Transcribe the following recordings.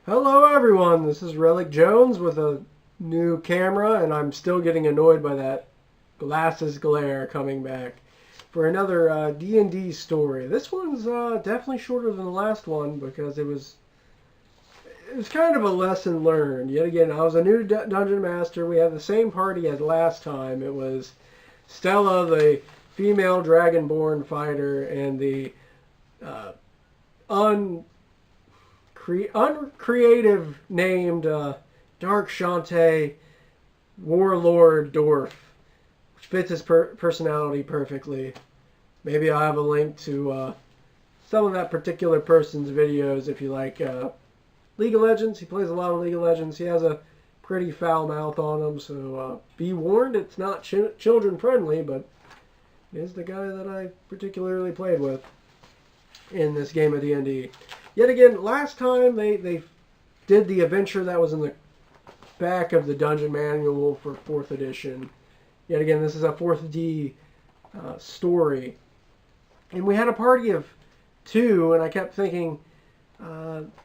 Hello everyone, this is Relic Jones with a new camera, and I'm still getting annoyed by that glasses glare coming back for another D&D story. This one's definitely shorter than the last one because it was kind of a lesson learned. Yet again, I was a new dungeon master. We had the same party as last time. It was Stella, the female dragonborn fighter, and the uh, un uncreative named Dark Shantae Warlord Dwarf, which fits his personality perfectly. Maybe I'll have a link to some of that particular person's videos if you like League of Legends. He plays a lot of League of Legends. He has a pretty foul mouth on him, so be warned, it's not children friendly, but it is the guy that I particularly played with in this game of D&D. Yet again, last time they did the adventure that was in the back of the dungeon manual for 4th edition. Yet again, this is a 4th D story. And we had a party of 2, and I kept thinking,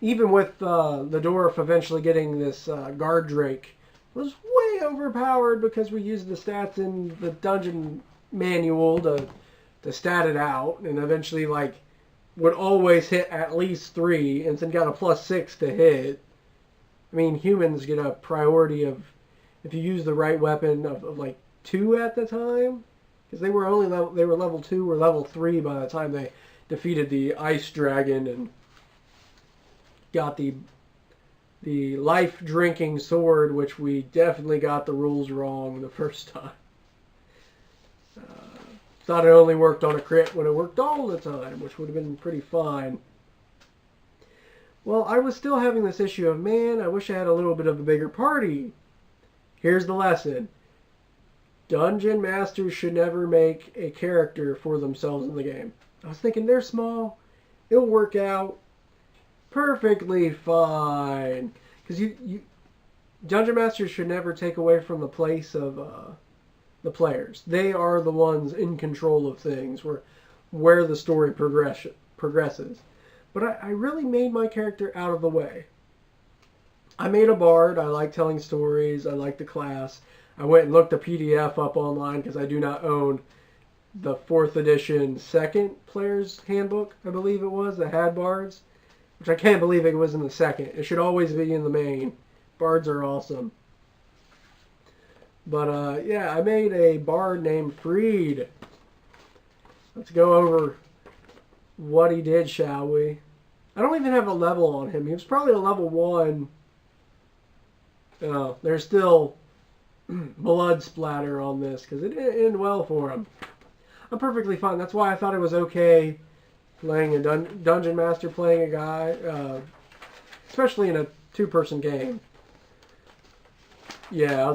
even with the dwarf eventually getting this guard drake, was way overpowered because we used the stats in the dungeon manual to stat it out, and eventually would always hit at least 3 and then got a +6 to hit. I mean, humans get a priority of, if you use the right weapon, of like 2 at the time, because they were level 2 or level 3 by the time they defeated the ice dragon and got the life drinking sword, which we definitely got the rules wrong the first time. Thought it only worked on a crit when it worked all the time, which would have been pretty fine. Well, I was still having this issue of, man, I wish I had a little bit of a bigger party. Here's the lesson. Dungeon masters should never make a character for themselves in the game. I was thinking, they're small. It'll work out perfectly fine. Because Dungeon masters should never take away from the place of the players. They are the ones in control of things, where the story progresses. But I really made my character out of the way. I made a bard. I like telling stories. I like the class. I went and looked a PDF up online because I do not own the 4th edition second player's handbook, I believe it was, that had bards, which I can't believe it was in the second. It should always be in the main. Bards are awesome. But yeah, I made a bard named Freed. Let's go over what he did, shall we? I don't even have a level on him. He was probably a level 1. There's still blood splatter on this because it didn't end well for him. I'm perfectly fine. That's why I thought it was okay playing a dungeon master, playing a guy, especially in a 2-person game. Yeah, I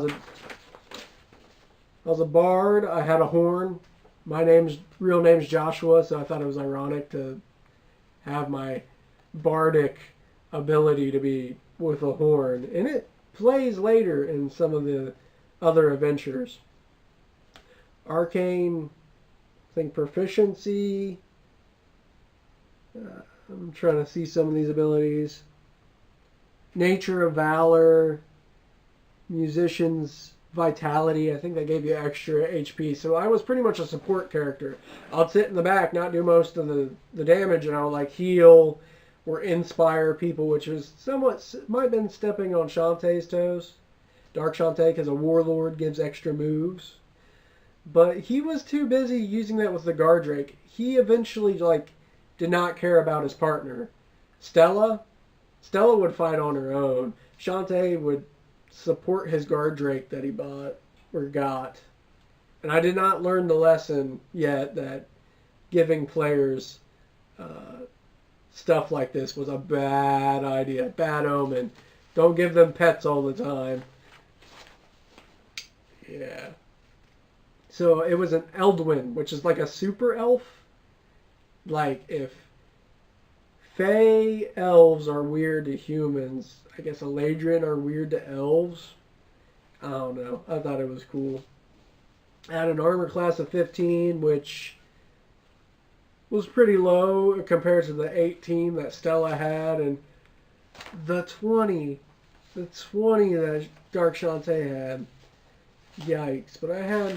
was a bard. I had a horn. My real name's Joshua, so I thought it was ironic to have my bardic ability to be with a horn. And it plays later in some of the other adventures. Arcane, I think proficiency. I'm trying to see some of these abilities. Nature of valor. Musicians vitality. I think they gave you extra HP. So I was pretty much a support character. I'd sit in the back, not do most of the damage, and I would heal or inspire people, which was might have been stepping on Shantae's toes. Dark Shantae, because a warlord gives extra moves. But he was too busy using that with the guard drake. He eventually did not care about his partner. Stella would fight on her own. Shantae would support his guard drake that he bought or got. And I did not learn the lesson yet that giving players stuff like this was a bad idea, bad omen. Don't give them pets all the time. Yeah. So it was an Eldwin, which is like a super elf. Like if Fey elves are weird to humans, I guess Eladrin are weird to elves. I don't know. I thought it was cool. I had an armor class of 15, which was pretty low compared to the 18 that Stella had, and The 20. The 20 that Dark Shantae had. Yikes. But I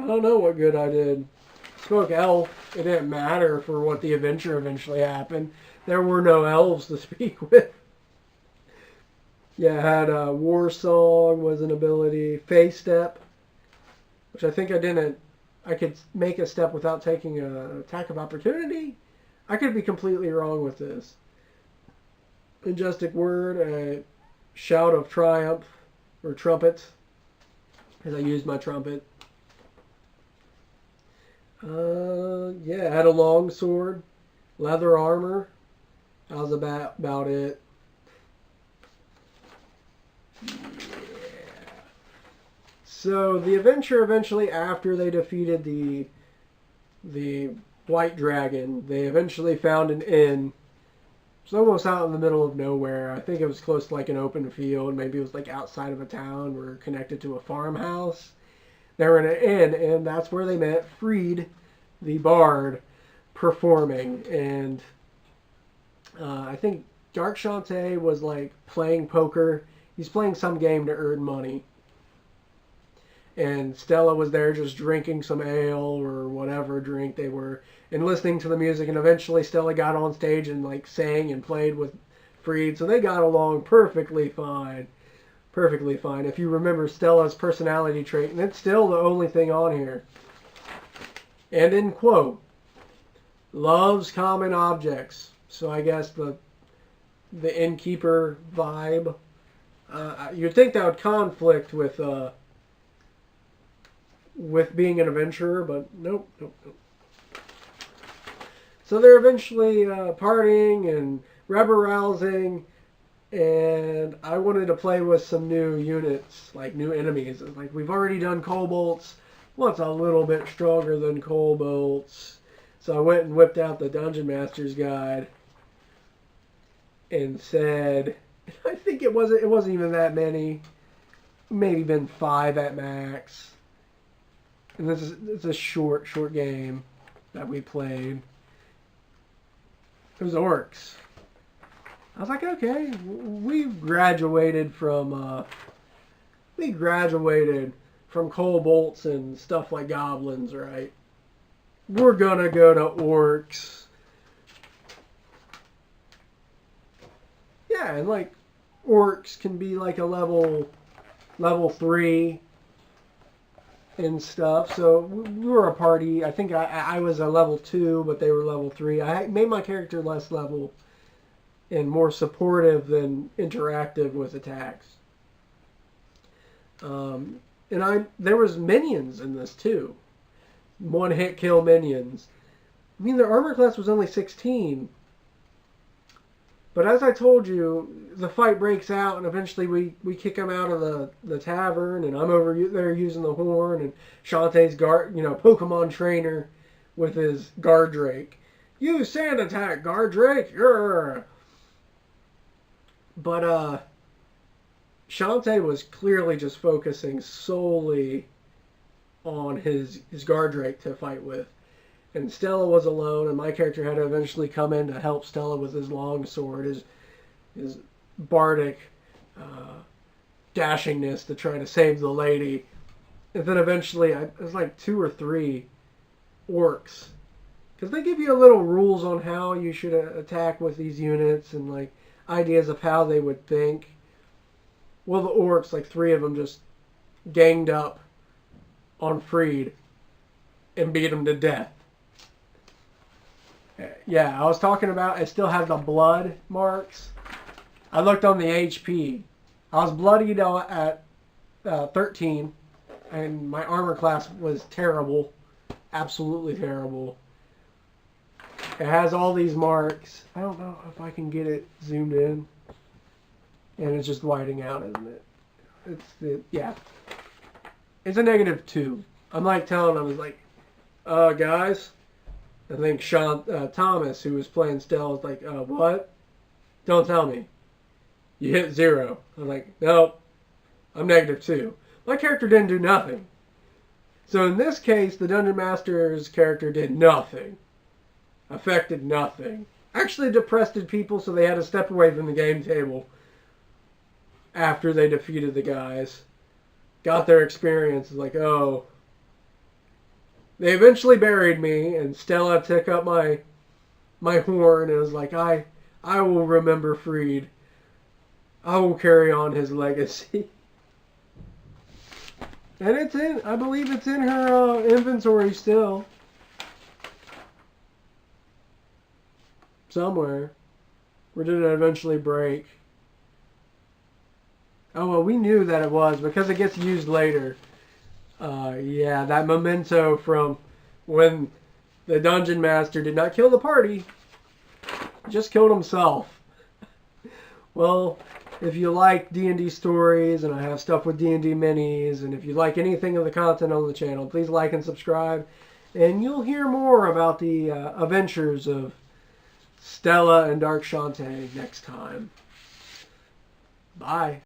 don't know what good I did. Spoke elf. It didn't matter for what the adventure eventually happened. There were no elves to speak with. Yeah, I had a War Song was an ability. Phase Step, which I think I didn't. I could make a step without taking an attack of opportunity. I could be completely wrong with this. Majestic Word, a Shout of Triumph, or Trumpet, because I used my trumpet. Yeah, I had a long sword, leather armor. That was about it. Yeah. So the adventure eventually, after they defeated the White Dragon, they eventually found an inn. It's almost out in the middle of nowhere. I think it was close to like an open field. Maybe it was like outside of a town. We're connected to a farmhouse. They were in an inn, and that's where they met Freed, the bard, performing. And I think Dark Shantae was like playing poker. He's playing some game to earn money. And Stella was there just drinking some ale or whatever drink they were and listening to the music. And eventually Stella got on stage and like sang and played with Freed. So they got along perfectly fine. Perfectly fine. If you remember Stella's personality trait, and it's still the only thing on here. And in quote, loves common objects. So I guess the innkeeper vibe. You'd think that would conflict with being an adventurer, but nope. So they're eventually partying and rebel-rousing, and I wanted to play with some new units, like new enemies. Like, we've already done kobolds. What's a little bit stronger than kobolds? So I went and whipped out the Dungeon Master's Guide and said, I think it wasn't even that many. Maybe been 5 at max. And it's a short game that we played. It was orcs. I was like, okay, we graduated from kobolds and stuff like goblins, right? We're gonna go to orcs. Yeah, and like orcs can be like a level 3 and stuff. So we were a party. I think I was a level 2, but they were level 3. I made my character less level and more supportive than interactive with attacks. And there was minions in this too. 1-hit kill minions. I mean, their armor class was only 16. But as I told you, the fight breaks out, and eventually we kick him out of the tavern, and I'm over there using the horn, and Shantae's Pokemon trainer with his Gardrake. Use sand attack, Gardrake! Yeah. But Shantae was clearly just focusing solely on his Gardrake to fight with. And Stella was alone, and my character had to eventually come in to help Stella with his long sword, his bardic dashingness to try to save the lady. And then eventually, it was like 2 or 3 orcs. Because they give you a little rules on how you should attack with these units and like ideas of how they would think. Well, the orcs, like 3 of them just ganged up on Freed and beat him to death. Yeah, I was talking about it still has the blood marks. I looked on the HP. I was bloodied at 13, and my armor class was terrible. Absolutely terrible. It has all these marks. I don't know if I can get it zoomed in. And it's just whiting out, isn't it? Yeah. It's a -2. I'm like telling them, like, guys... I think Thomas, who was playing Stella, was like, what? Don't tell me. You hit 0. I'm like, nope. I'm -2. My character didn't do nothing. So in this case, the Dungeon Master's character did nothing. Affected nothing. actually depressed people, so they had to step away from the game table after they defeated the guys. Got their experience. Like, oh. They eventually buried me, and Stella took up my horn and was like, I will remember Freed. I will carry on his legacy. And it's in, I believe it's in her inventory still. Somewhere. Or did it eventually break? Oh, well, we knew that it was because it gets used later. Yeah, that memento from when the dungeon master did not kill the party, just killed himself. Well, if you like D&D stories, and I have stuff with D&D minis, and if you like anything of the content on the channel, please like and subscribe, and you'll hear more about the adventures of Stella and Dark Shantae next time. Bye.